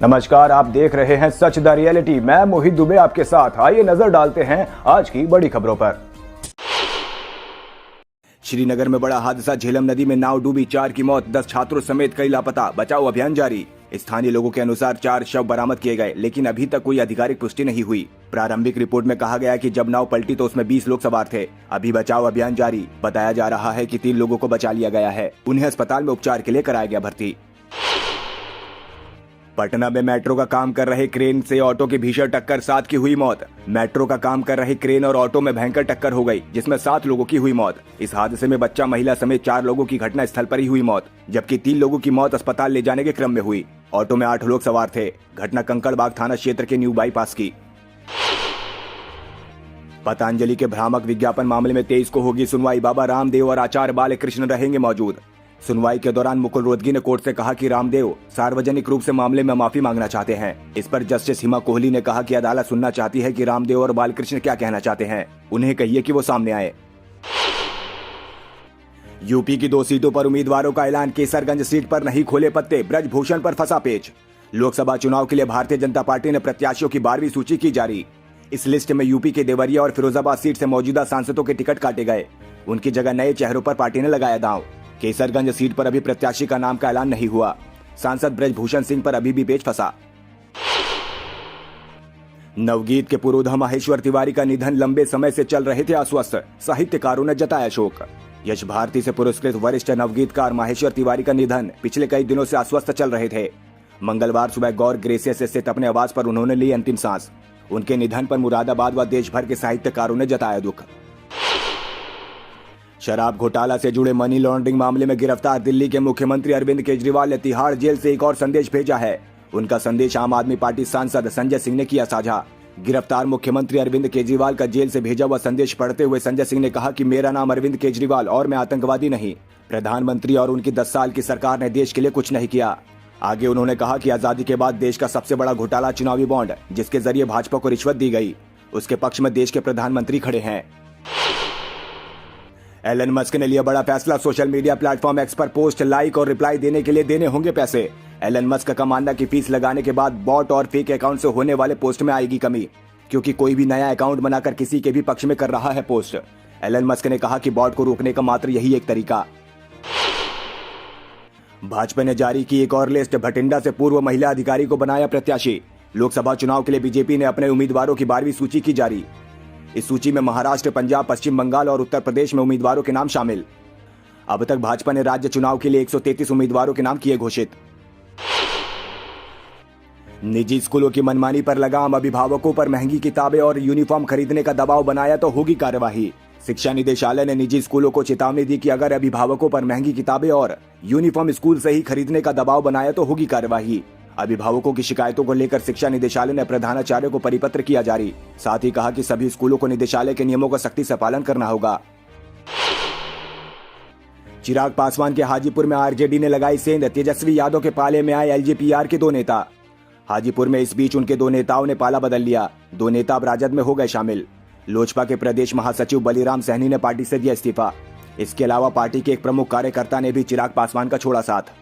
नमस्कार, आप देख रहे हैं सच द रियलिटी। मैं मोहित दुबे आपके साथ। आइए नजर डालते हैं आज की बड़ी खबरों पर। श्रीनगर में बड़ा हादसा, झेलम नदी में नाव डूबी, 4 की मौत, 10 छात्रों समेत कई लापता, बचाव अभियान जारी। स्थानीय लोगों के अनुसार 4 शव बरामद किए गए, लेकिन अभी तक कोई आधिकारिक पुष्टि नहीं हुई। प्रारंभिक रिपोर्ट में कहा गया कि जब नाव पलटी तो उसमें 20 लोग सवार थे। अभी बचाव अभियान जारी। बताया जा रहा है कि 3 लोगों को बचा लिया गया है। उन्हें अस्पताल में उपचार के लिए कराया गया भर्ती। पटना में मेट्रो का काम कर रहे क्रेन से ऑटो की भीषण टक्कर, 7 की हुई मौत। मेट्रो का काम कर रहे क्रेन और ऑटो में भयंकर टक्कर हो गई, जिसमें 7 लोगों की हुई मौत। इस हादसे में बच्चा, महिला समेत 4 लोगों की घटना स्थल पर ही हुई मौत, जबकि 3 लोगों की मौत अस्पताल ले जाने के क्रम में हुई। ऑटो में 8 लोग सवार थे। घटना कंकड़बाग थाना क्षेत्र के न्यू बाईपास की। पतंजलि के भ्रामक विज्ञापन मामले में 23 को होगी सुनवाई। बाबा रामदेव और आचार्य बालकृष्ण रहेंगे मौजूद। सुनवाई के दौरान मुकुल रोहतगी ने कोर्ट से कहा कि रामदेव सार्वजनिक रूप से मामले में माफी मांगना चाहते हैं। इस पर जस्टिस हिमा कोहली ने कहा कि अदालत सुनना चाहती है कि रामदेव और बालकृष्ण क्या कहना चाहते हैं। उन्हें कहिए कि वो सामने आए। यूपी की 2 सीटों पर उम्मीदवारों का ऐलान। केसरगंज सीट पर नहीं खोले पत्ते, ब्रजभूषण पर फंसा पेच। लोकसभा चुनाव के लिए भारतीय जनता पार्टी ने प्रत्याशियों की 12वीं सूची की जारी। इस लिस्ट में यूपी के देवरिया और फिरोजाबाद सीट से मौजूदा सांसदों के टिकट काटे गए। उनकी जगह नए चेहरों पर पार्टी ने लगाया दांव। केसरगंज सीट पर अभी प्रत्याशी का नाम का ऐलान नहीं हुआ। सांसद ब्रजभूषण सिंह पर अभी भी पेच फंसा। नवगीत के पुरोधा माहेश्वर तिवारी का निधन, लंबे समय से चल रहे थे अस्वस्थ, साहित्यकारों ने जताया शोक। यश भारती से पुरस्कृत वरिष्ठ नवगीतकार माहेश्वर तिवारी का निधन, पिछले कई दिनों से अस्वस्थ चल रहे थे। मंगलवार सुबह गौर ग्रेसियस स्थित अपने आवास पर उन्होंने ली अंतिम सांस। उनके निधन पर मुरादाबाद व देश भर के साहित्यकारों ने जताया दुख। शराब घोटाला से जुड़े मनी लॉन्ड्रिंग मामले में गिरफ्तार दिल्ली के मुख्यमंत्री अरविंद केजरीवाल ने तिहाड़ जेल से एक और संदेश भेजा है। उनका संदेश आम आदमी पार्टी सांसद संजय सिंह ने किया साझा। गिरफ्तार मुख्यमंत्री अरविंद केजरीवाल का जेल से भेजा हुआ संदेश पढ़ते हुए संजय सिंह ने कहा कि मेरा नाम अरविंद केजरीवाल और मैं आतंकवादी नहीं। प्रधानमंत्री और उनकी 10 साल की सरकार ने देश के लिए कुछ नहीं किया। आगे उन्होंने कहा कि आजादी के बाद देश का सबसे बड़ा घोटाला चुनावी बॉन्ड, जिसके जरिए भाजपा को रिश्वत दी गई, उसके पक्ष में देश के प्रधानमंत्री खड़े हैं। एलन मस्क ने लिया बड़ा फैसला। सोशल मीडिया प्लेटफॉर्म एक्स पर पोस्ट, लाइक और रिप्लाई देने के लिए देने होंगे पैसे। एलन मस्क का मानना कि फीस लगाने के बाद बॉट और फेक अकाउंट से होने वाले पोस्ट में आएगी कमी, क्योंकि कोई भी नया अकाउंट बनाकर किसी के भी पक्ष में कर रहा है पोस्ट। एलन मस्क ने कहा कि बॉट को रोकने का मात्र यही एक तरीका। भाजपा ने जारी की एक और लिस्ट। भटिंडा से पूर्व महिला अधिकारी को बनाया प्रत्याशी। लोकसभा चुनाव के लिए बीजेपी ने अपने उम्मीदवारों की 12वीं सूची की जारी। इस सूची में महाराष्ट्र, पंजाब, पश्चिम बंगाल और उत्तर प्रदेश में उम्मीदवारों के नाम शामिल। अब तक भाजपा ने राज्य चुनाव के लिए 133 उम्मीदवारों के नाम किए घोषित। निजी स्कूलों की मनमानी पर लगाम। अभिभावकों पर महंगी किताबें और यूनिफॉर्म खरीदने का दबाव बनाया तो होगी कार्यवाही। शिक्षा निदेशालय ने निजी स्कूलों को चेतावनी दी कि अगर अभिभावकों पर महंगी किताबें और यूनिफॉर्म स्कूल से ही खरीदने का दबाव बनाया तो होगी कार्यवाही। अभिभावकों की शिकायतों को लेकर शिक्षा निदेशालय ने प्रधानाचार्य को परिपत्र किया जारी। साथ ही कहा कि सभी स्कूलों को निदेशालय के नियमों का सख्ती से पालन करना होगा। चिराग पासवान के हाजीपुर में आरजेडी ने लगाई सेंध। तेजस्वी यादव के पाले में आए एलजेपीआर के 2 नेता। हाजीपुर में इस बीच उनके 2 नेताओं ने पाला बदल लिया। 2 नेता अब राजद में हो गए शामिल। लोजपा के प्रदेश महासचिव बलीराम सहनी ने पार्टी से दिया इस्तीफा। इसके अलावा पार्टी के एक प्रमुख कार्यकर्ता ने भी चिराग पासवान का छोड़ा साथ।